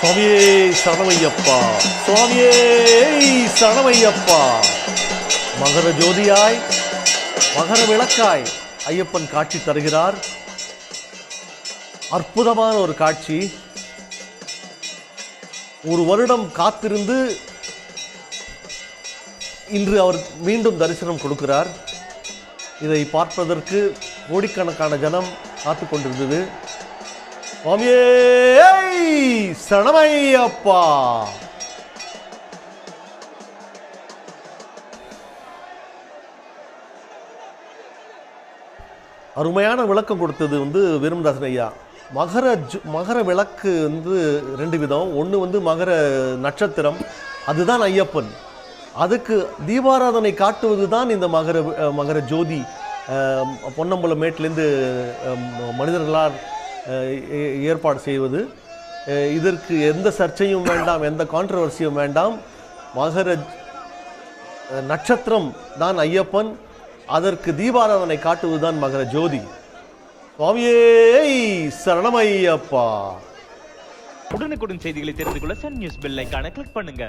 சுவாமியே சரணமையப்பா, சுவாமியே சரணமையப்பா. மகர ஜோதியாய் மகர விளக்காய் ஐயப்பன் காட்சி தருகிறார். அற்புதமான ஒரு காட்சி. ஒரு வருடம் காத்திருந்து இன்று அவர் மீண்டும் தரிசனம் கொடுக்கிறார். இதை பார்ப்பதற்கு கோடிக்கணக்கான ஜனம் காத்து கொண்டிருந்தது. சுவாமியே சரணமையப்பா. அருமையான விளக்கம் கொடுத்தது வீரமதாசன் ஐயா. மகர விளக்கு ரெண்டு விதம். ஒன்று மகர நட்சத்திரம், அதுதான் ஐயப்பன். அதுக்கு தீபாராதனை காட்டுவது தான் இந்த மகர ஜோதி. பொன்னம்பலம் மேட்டிலேருந்து மனிதர்களால் ஏற்பாடு செய்வது. இதற்கு எந்த சர்ச்சையும் வேண்டாம், எந்த கான்ட்ரவர்சியும் வேண்டாம். மகர நட்சத்திரம் தான் ஐயப்பன், அதற்கு தீபாராதனை காட்டுவதுதான் மகர ஜோதி. சுவாமியே சரணமையப்பா. உடனுக்குடன் செய்திகளை தெரிந்து கொள்ள சன் நியூஸ் பெல் ஐகானை கிளிக் பண்ணுங்க.